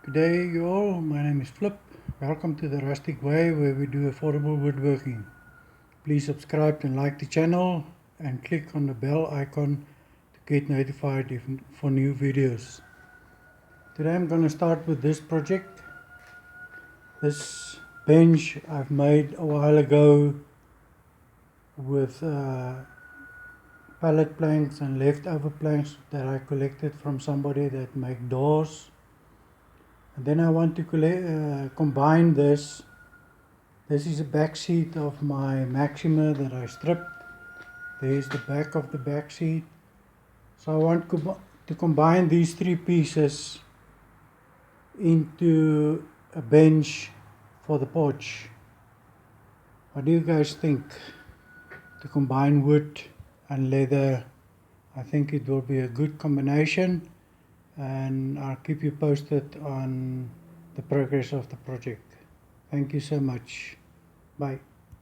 Good day you all, my name is Flip. Welcome to the Rustic Way where we do affordable woodworking. Please subscribe and like the channel and click on the bell icon to get notified for new videos. Today I'm going to start with this project. This bench I've made a while ago with pallet planks and leftover planks that I collected from somebody that make doors. And then I want to combine this. This is a back seat of my Maxima that I stripped. There's the back of the back seat. So I want to combine these three pieces into a bench for the porch. What do you guys think? To combine wood and leather, I think it will be a good combination, and I'll keep you posted on the progress of the project. Thank you so much. Bye.